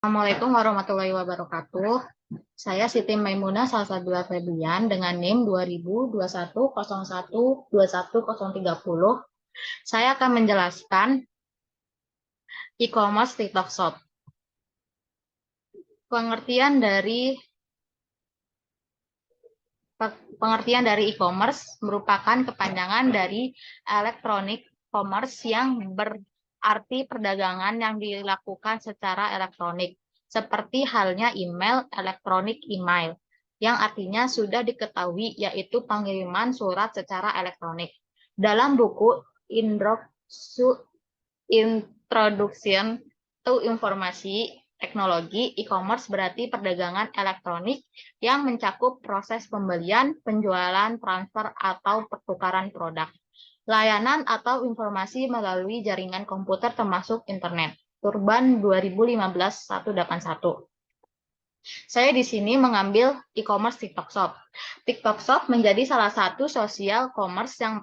Assalamualaikum warahmatullahi wabarakatuh. Saya Siti Maimunah Salsabila Febrian dengan NIM 2021012130. Saya akan menjelaskan e-commerce TikTok Shop. Pengertian dari e-commerce merupakan kepanjangan dari electronic commerce yang berarti perdagangan yang dilakukan secara elektronik, seperti halnya elektronik email, yang artinya sudah diketahui yaitu pengiriman surat secara elektronik. Dalam buku Introduction to Informasi Teknologi, e-commerce berarti perdagangan elektronik yang mencakup proses pembelian, penjualan, transfer, atau pertukaran produk, layanan atau informasi melalui jaringan komputer termasuk internet. Turban 2015-181. Saya di sini mengambil e-commerce TikTok Shop. TikTok Shop menjadi salah satu sosial commerce yang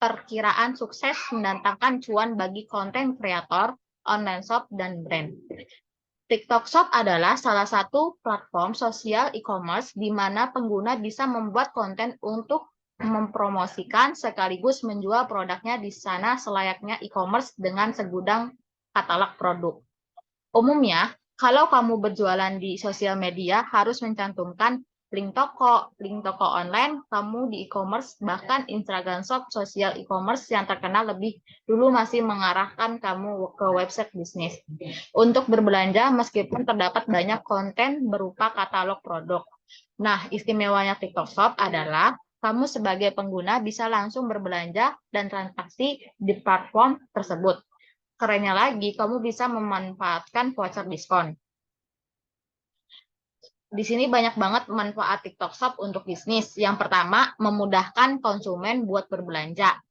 perkiraan sukses mendatangkan cuan bagi konten kreator, online shop, dan brand. TikTok Shop adalah salah satu platform sosial e-commerce di mana pengguna bisa membuat konten untuk mempromosikan sekaligus menjual produknya di sana selayaknya e-commerce dengan segudang katalog produk. Umumnya, kalau kamu berjualan di sosial media harus mencantumkan link toko online, kamu di e-commerce, bahkan Instagram Shop sosial e-commerce yang terkenal lebih dulu masih mengarahkan kamu ke website bisnis untuk berbelanja meskipun terdapat banyak konten berupa katalog produk. Nah, istimewanya TikTok Shop adalah kamu sebagai pengguna bisa langsung berbelanja dan transaksi di platform tersebut. Kerennya lagi, kamu bisa memanfaatkan voucher diskon. Di sini banyak banget manfaat TikTok Shop untuk bisnis. Yang pertama, memudahkan konsumen buat berbelanja.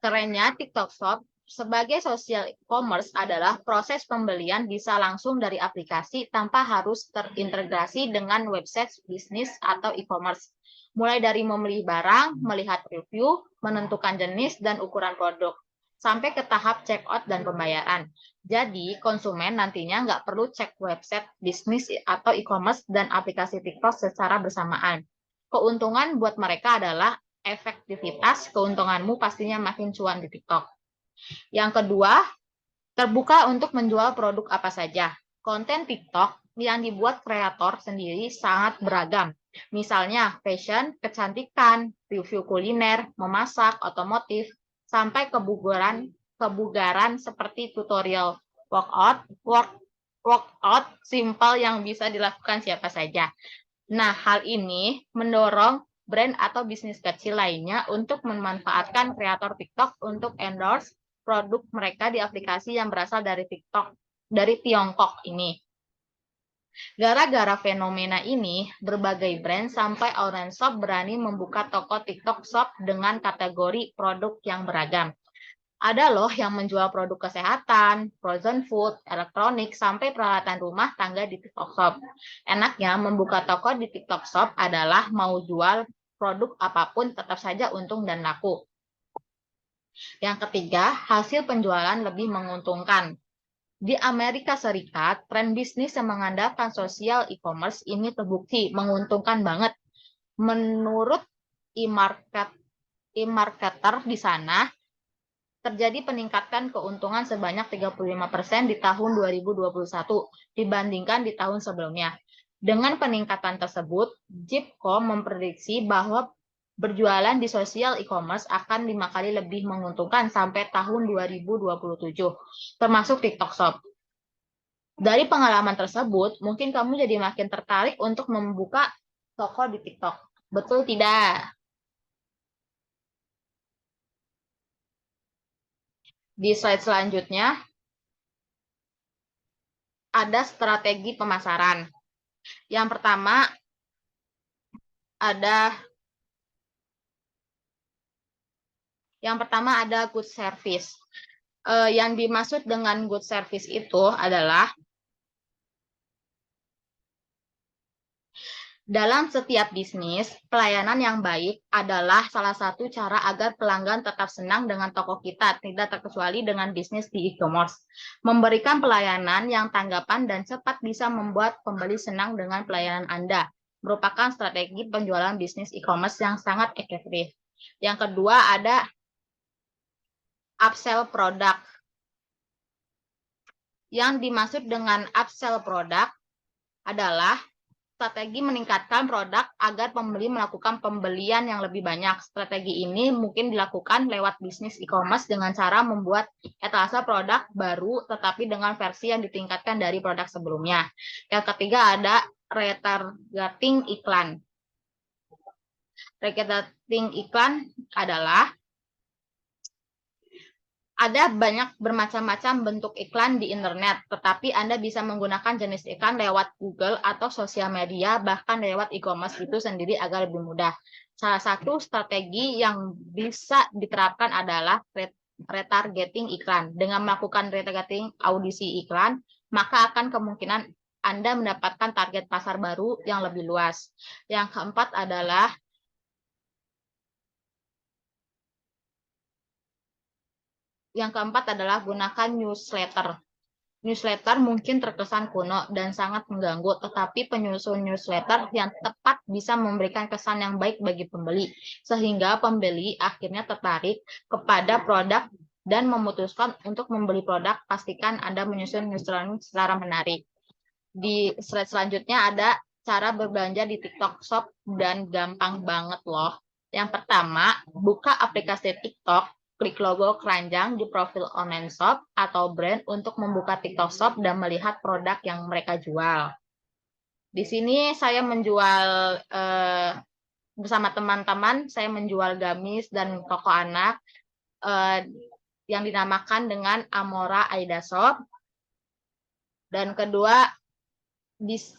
Kerennya TikTok Shop sebagai sosial e-commerce adalah proses pembelian bisa langsung dari aplikasi tanpa harus terintegrasi dengan website bisnis atau e-commerce. Mulai dari memilih barang, melihat review, menentukan jenis dan ukuran produk, sampai ke tahap checkout dan pembayaran. Jadi, konsumen nantinya nggak perlu cek website bisnis atau e-commerce dan aplikasi TikTok secara bersamaan. Keuntungan buat mereka adalah efektivitas, keuntunganmu pastinya makin cuan di TikTok. Yang kedua, terbuka untuk menjual produk apa saja. Konten TikTok yang dibuat kreator sendiri sangat beragam. Misalnya fashion, kecantikan, review kuliner, memasak, otomotif, sampai kebugaran seperti tutorial workout simple yang bisa dilakukan siapa saja. Nah, hal ini mendorong brand atau bisnis kecil lainnya untuk memanfaatkan kreator TikTok untuk endorse produk mereka di aplikasi yang berasal dari Tiongkok ini. Gara-gara fenomena ini, berbagai brand sampai online shop berani membuka toko TikTok Shop dengan kategori produk yang beragam. Ada loh yang menjual produk kesehatan, frozen food, elektronik, sampai peralatan rumah tangga di TikTok Shop. Enaknya membuka toko di TikTok Shop adalah mau jual produk apapun tetap saja untung dan laku. Yang ketiga, hasil penjualan lebih menguntungkan. Di Amerika Serikat, tren bisnis yang mengandalkan sosial e-commerce ini terbukti menguntungkan banget. Menurut e-marketer di sana, terjadi peningkatan keuntungan sebanyak 35% di tahun 2021 dibandingkan di tahun sebelumnya. Dengan peningkatan tersebut, Jeepco memprediksi bahwa berjualan di sosial e-commerce akan 5 kali lebih menguntungkan sampai tahun 2027, termasuk TikTok Shop. Dari pengalaman tersebut, mungkin kamu jadi makin tertarik untuk membuka toko di TikTok. Betul tidak? Di slide selanjutnya, ada strategi pemasaran. Yang pertama, ada good service. Yang dimaksud dengan good service itu adalah Dalam setiap bisnis, pelayanan yang baik adalah salah satu cara agar pelanggan tetap senang dengan toko kita, tidak terkecuali dengan bisnis di e-commerce. Memberikan pelayanan yang tanggapan dan cepat bisa membuat pembeli senang dengan pelayanan Anda, merupakan strategi penjualan bisnis e-commerce yang sangat efektif. Yang kedua ada upsell produk. Yang dimaksud dengan upsell produk adalah strategi meningkatkan produk agar pembeli melakukan pembelian yang lebih banyak. Strategi ini mungkin dilakukan lewat bisnis e-commerce dengan cara membuat etalase produk baru tetapi dengan versi yang ditingkatkan dari produk sebelumnya. Yang ketiga ada retargeting iklan. Retargeting iklan adalah ada banyak bermacam-macam bentuk iklan di internet, tetapi Anda bisa menggunakan jenis iklan lewat Google atau sosial media, bahkan lewat e-commerce itu sendiri agar lebih mudah. Salah satu strategi yang bisa diterapkan adalah retargeting iklan. Dengan melakukan retargeting audisi iklan, maka akan kemungkinan Anda mendapatkan target pasar baru yang lebih luas. Yang keempat adalah gunakan newsletter. Newsletter mungkin terkesan kuno dan sangat mengganggu, tetapi penyusun newsletter yang tepat bisa memberikan kesan yang baik bagi pembeli, sehingga pembeli akhirnya tertarik kepada produk dan memutuskan untuk membeli produk. Pastikan Anda menyusun newsletter secara menarik. Di slide selanjutnya ada cara berbelanja di TikTok Shop dan gampang banget loh. Yang pertama, buka aplikasi TikTok, klik logo keranjang di profil online shop atau brand untuk membuka TikTok Shop dan melihat produk yang mereka jual. Di sini saya menjual bersama teman-teman, saya menjual gamis dan toko anak yang dinamakan dengan Amora Aida Shop. Dan kedua,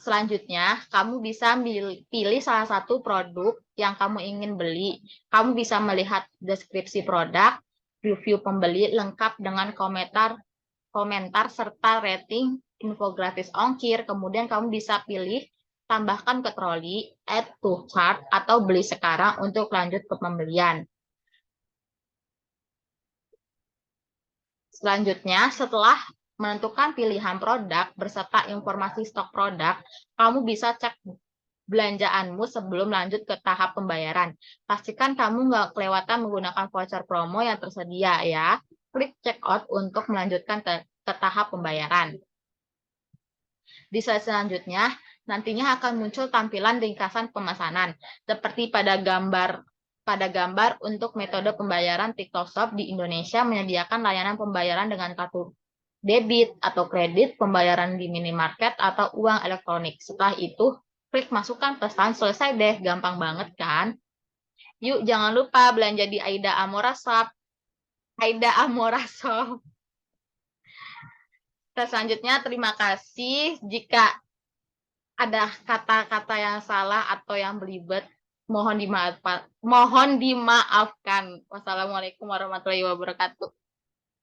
selanjutnya, kamu bisa pilih salah satu produk yang kamu ingin beli. Kamu bisa melihat deskripsi produk, review pembeli lengkap dengan komentar serta rating, infografis ongkir. Kemudian kamu bisa pilih tambahkan ke troli, add to cart, atau beli sekarang untuk lanjut ke pembelian. Selanjutnya, setelah menentukan pilihan produk beserta informasi stok produk, kamu bisa cek belanjaanmu sebelum lanjut ke tahap pembayaran. Pastikan kamu nggak kelewatan menggunakan voucher promo yang tersedia ya. Klik checkout untuk melanjutkan ke tahap pembayaran. Di slide selanjutnya, nantinya akan muncul tampilan ringkasan pemesanan, seperti pada gambar untuk metode pembayaran TikTok Shop di Indonesia menyediakan layanan pembayaran dengan kartu debit atau kredit, pembayaran di minimarket, atau uang elektronik. Setelah itu, klik masukkan pesan, selesai deh. Gampang banget kan? Yuk, jangan lupa belanja di Aida Amora Shop. Aida Amora Shop. Selanjutnya, terima kasih. Jika ada kata-kata yang salah atau yang belibet, mohon dimaafkan. Wassalamualaikum warahmatullahi wabarakatuh.